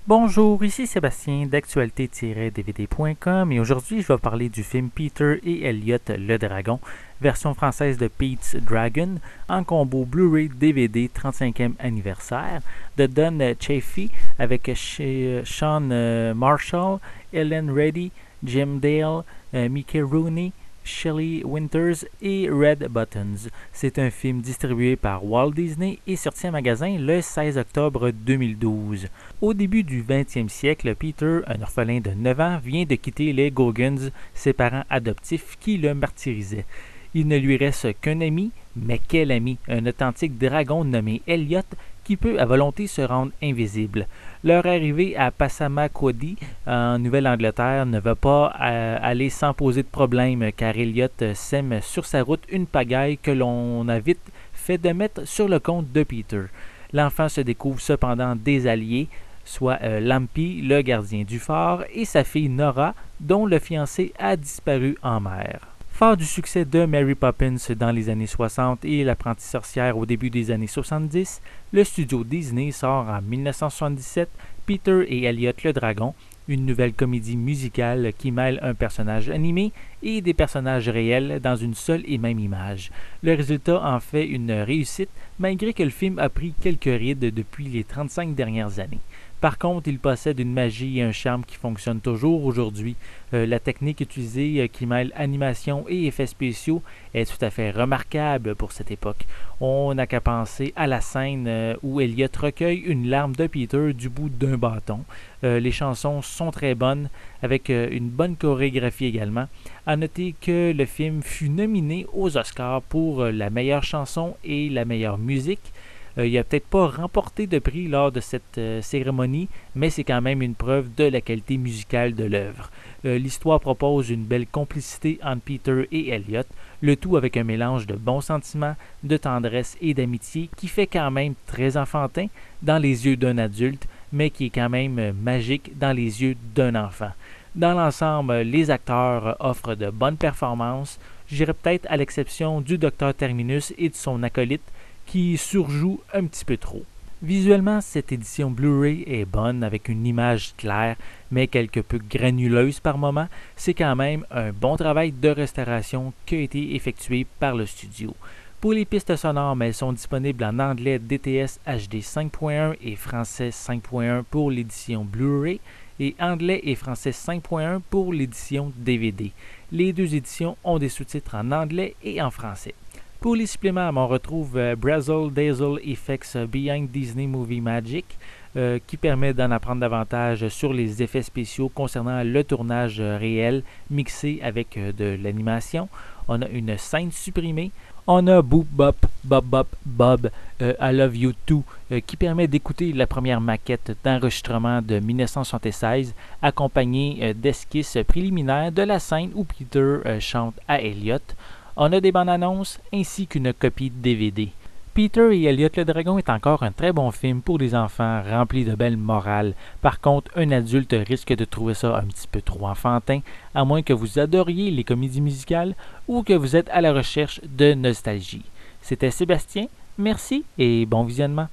Bonjour, ici Sébastien d'actualité-dvd.com et aujourd'hui je vais parler du film Peter et Elliot le Dragon, version française de Pete's Dragon, en combo Blu-ray DVD 35e anniversaire, de Don Chaffee avec Sean Marshall, Ellen Reddy, Jim Dale, Mickey Rooney, Shelley Winters et Red Buttons. C'est un film distribué par Walt Disney et sorti en magasin le 16 octobre 2012. Au début du 20e siècle, Peter, un orphelin de 9 ans, vient de quitter les Goggins, ses parents adoptifs qui le martyrisaient. Il ne lui reste qu'un ami, mais quel ami? Un authentique dragon nommé Elliot qui peut à volonté se rendre invisible. Leur arrivée à Passamaquoddy, en Nouvelle-Angleterre, ne va pas aller sans poser de problème, car Elliot sème sur sa route une pagaille que l'on a vite fait de mettre sur le compte de Peter. L'enfant se découvre cependant des alliés, soit Lampy, le gardien du phare, et sa fille Nora, dont le fiancé a disparu en mer. Fort du succès de Mary Poppins dans les années 60 et L'apprentie sorcière au début des années 70, le studio Disney sort en 1977 Peter et Elliot le Dragon, une nouvelle comédie musicale qui mêle un personnage animé et des personnages réels dans une seule et même image. Le résultat en fait une réussite, malgré que le film a pris quelques rides depuis les 35 dernières années. Par contre, il possède une magie et un charme qui fonctionnent toujours aujourd'hui. La technique utilisée qui mêle animation et effets spéciaux est tout à fait remarquable pour cette époque. On n'a qu'à penser à la scène où Elliot recueille une larme de Peter du bout d'un bâton. Les chansons sont très bonnes, avec une bonne chorégraphie également. À noter que le film fut nominé aux Oscars pour la meilleure chanson et la meilleure musique. Il n'a peut-être pas remporté de prix lors de cette cérémonie, mais c'est quand même une preuve de la qualité musicale de l'œuvre. L'histoire propose une belle complicité entre Peter et Elliot, le tout avec un mélange de bons sentiments, de tendresse et d'amitié qui fait quand même très enfantin dans les yeux d'un adulte, mais qui est quand même magique dans les yeux d'un enfant. Dans l'ensemble, les acteurs offrent de bonnes performances, je dirais peut-être à l'exception du Dr Terminus et de son acolyte, qui surjoue un petit peu trop. Visuellement, cette édition Blu-ray est bonne avec une image claire, mais quelque peu granuleuse par moment. C'est quand même un bon travail de restauration qui a été effectué par le studio. Pour les pistes sonores, elles sont disponibles en anglais DTS HD 5.1 et français 5.1 pour l'édition Blu-ray et anglais et français 5.1 pour l'édition DVD. Les deux éditions ont des sous-titres en anglais et en français. Pour les suppléments, on retrouve Brazzle Dazzle Effects Behind Disney Movie Magic qui permet d'en apprendre davantage sur les effets spéciaux concernant le tournage réel mixé avec de l'animation. On a une scène supprimée. On a Boop Bop Bob Bop Bob I Love You Too qui permet d'écouter la première maquette d'enregistrement de 1976 accompagnée d'esquisses préliminaires de la scène où Peter chante à Elliot. On a des bandes annonces ainsi qu'une copie de DVD. Peter et Elliot le Dragon est encore un très bon film pour les enfants rempli de belles morales. Par contre, un adulte risque de trouver ça un petit peu trop enfantin, à moins que vous adoriez les comédies musicales ou que vous êtes à la recherche de nostalgie. C'était Sébastien, merci et bon visionnement.